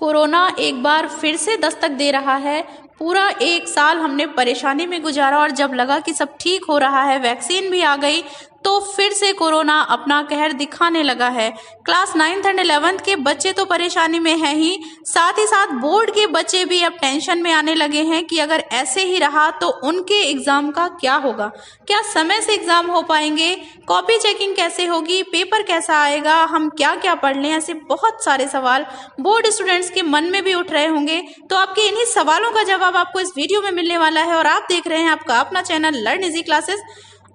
Corona एक बार फिर से दस्तक दे रहा है। पूरा एक साल हमने परेशानी में गुजारा और जब लगा कि सब ठीक हो रहा है, वैक्सीन भी आ गई, तो फिर से कोरोना अपना कहर दिखाने लगा है। क्लास 9th एंड 11th के बच्चे तो परेशानी में हैं ही साथ बोर्ड के बच्चे भी अब टेंशन में आने लगे हैं कि अगर ऐसे ही रहा तो उनके एग्ज़ाम का क्या होगा, क्या समय से एग्ज़ाम हो पाएंगे, कॉपी चेकिंग कैसे होगी, पेपर कैसा आएगा, हम क्या क्या पढ़ लें। ऐसे बहुत सारे सवाल बोर्ड स्टूडेंट्स के मन में भी उठ रहे होंगे। तो आपके इन्हीं सवालों का जवाब आपको इस वीडियो में मिलने वाला है और आप देख रहे हैं आपका अपना चैनल लर्न इजी क्लासेस।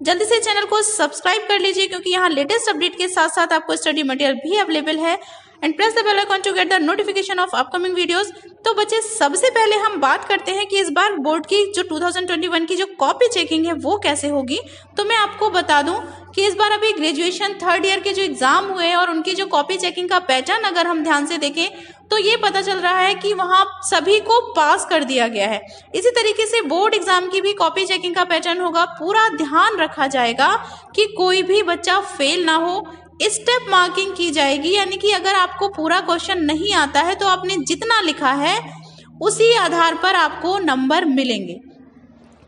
जल्दी से चैनल को सब्सक्राइब कर लीजिए क्योंकि यहाँ लेटेस्ट अपडेट के साथ साथ आपको स्टडी मटेरियल भी अवेलेबल है। And press the bell icon to get the notification of upcoming videos. तो बच्चे, सबसे पहले हम बात करते हैं कि इस बार बोर्ड की जो 2021 की जो कॉपी चेकिंग है वो कैसे होगी। तो मैं आपको बता दूं कि इस बार अभी ग्रेजुएशन 3rd ईयर के जो एग्जाम हुए और उनकी जो कॉपी चेकिंग का पैटर्न अगर हम ध्यान से देखें तो ये पता चल रहा है कि वहाँ सभी को पास कर दिया गया है। इसी तरीके से बोर्ड एग्जाम की भी कॉपी चेकिंग का पैटर्न होगा। पूरा ध्यान रखा जाएगा कि कोई भी बच्चा फेल ना हो। स्टेप मार्किंग की जाएगी, यानी कि अगर आपको पूरा क्वेश्चन नहीं आता है तो आपने जितना लिखा है उसी आधार पर आपको नंबर मिलेंगे।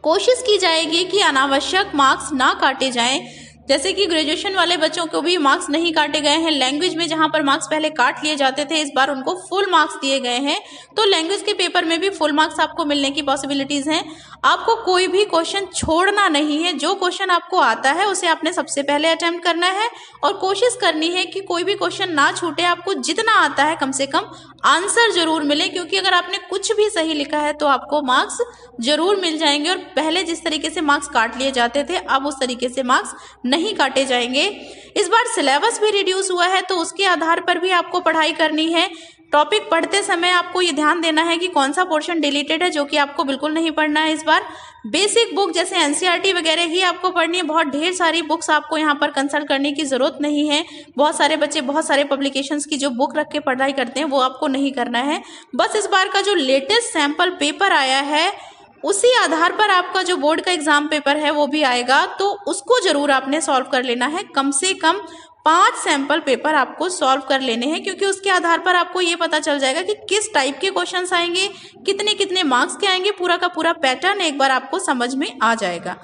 कोशिश की जाएगी कि अनावश्यक मार्क्स ना काटे जाएं। जैसे कि ग्रेजुएशन वाले बच्चों को भी मार्क्स नहीं काटे गए हैं। लैंग्वेज में जहां पर मार्क्स पहले काट लिए जाते थे, इस बार उनको फुल मार्क्स दिए गए हैं। तो लैंग्वेज के पेपर में भी फुल मार्क्स आपको मिलने की पॉसिबिलिटीज हैं। आपको कोई भी क्वेश्चन छोड़ना नहीं है। जो क्वेश्चन आपको आता है उसे आपने सबसे पहले अटेम्प्ट करना है और कोशिश करनी है कि कोई भी क्वेश्चन ना छूटे। आपको जितना आता है कम से कम आंसर जरूर मिले, क्योंकि अगर आपने कुछ भी सही लिखा है तो आपको मार्क्स जरूर मिल जाएंगे। और पहले जिस तरीके से मार्क्स काट लिए जाते थे, अब उस तरीके से मार्क्स नहीं काटे जाएंगे। इस बार सिलेबस भी रिड्यूस हुआ है तो उसके आधार पर भी आपको पढ़ाई करनी है। टॉपिक पढ़ते समय आपको ये ध्यान देना है कि कौन सा पोर्शन डिलीटेड है, जो कि आपको बिल्कुल नहीं पढ़ना है। इस बार बेसिक बुक जैसे एनसीईआरटी वगैरह ही आपको पढ़नी है। बहुत ढेर सारी बुक्स आपको यहाँ पर कंसल्ट करने की जरूरत नहीं है। बहुत सारे बच्चे बहुत सारे पब्लिकेशंस की जो बुक रख के पढ़ाई करते हैं वो आपको नहीं करना है। बस इस बार का जो लेटेस्ट सैंपल पेपर आया है उसी आधार पर आपका जो बोर्ड का एग्जाम पेपर है वो भी आएगा, तो उसको जरूर आपने सॉल्व कर लेना है। कम से कम 5 सैंपल पेपर आपको सॉल्व कर लेने हैं, क्योंकि उसके आधार पर आपको ये पता चल जाएगा कि किस टाइप के क्वेश्चंस आएंगे, कितने कितने मार्क्स के आएंगे। पूरा का पूरा पैटर्न एक बार आपको समझ में आ जाएगा।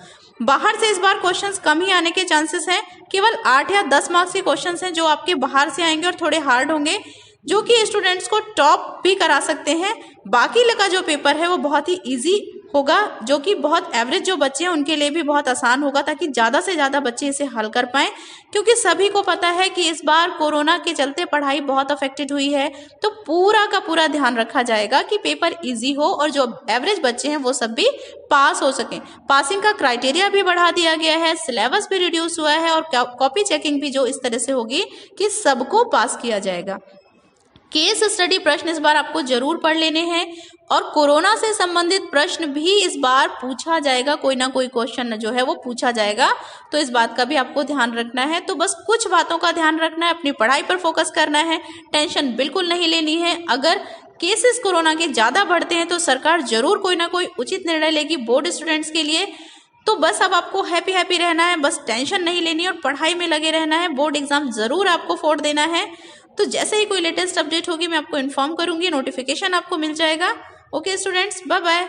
बाहर से इस बार क्वेश्चंस कम ही आने के चांसेस हैं। केवल 8 या 10 मार्क्स के क्वेश्चंस हैं जो आपके बाहर से आएंगे और थोड़े हार्ड होंगे, जो कि स्टूडेंट्स को टॉप भी करा सकते हैं। बाकी का जो पेपर है वो बहुत ही ईजी होगा, जो कि बहुत एवरेज जो बच्चे हैं उनके लिए भी बहुत आसान होगा, ताकि ज़्यादा से ज़्यादा बच्चे इसे हल कर पाएँ। क्योंकि सभी को पता है कि इस बार कोरोना के चलते पढ़ाई बहुत अफेक्टेड हुई है। तो पूरा का पूरा ध्यान रखा जाएगा कि पेपर इजी हो और जो एवरेज बच्चे हैं वो सब भी पास हो सकें। पासिंग का क्राइटेरिया भी बढ़ा दिया गया है, सिलेबस भी रिड्यूस हुआ है और कॉपी चेकिंग भी जो इस तरह से होगी कि सबको पास किया जाएगा। केस स्टडी प्रश्न इस बार आपको जरूर पढ़ लेने हैं और कोरोना से संबंधित प्रश्न भी इस बार पूछा जाएगा। कोई ना कोई क्वेश्चन जो है वो पूछा जाएगा, तो इस बात का भी आपको ध्यान रखना है। तो बस कुछ बातों का ध्यान रखना है, अपनी पढ़ाई पर फोकस करना है, टेंशन बिल्कुल नहीं लेनी है। अगर केसेस कोरोना के ज़्यादा बढ़ते हैं तो सरकार जरूर कोई ना कोई उचित निर्णय लेगी बोर्ड स्टूडेंट्स के लिए। तो बस अब आपको हैप्पी रहना है, बस टेंशन नहीं लेनी और पढ़ाई में लगे रहना है। बोर्ड एग्जाम जरूर आपको फोड़ देना है। तो जैसे ही कोई लेटेस्ट अपडेट होगी मैं आपको इन्फॉर्म करूंगी, नोटिफिकेशन आपको मिल जाएगा। Okay students, bye bye.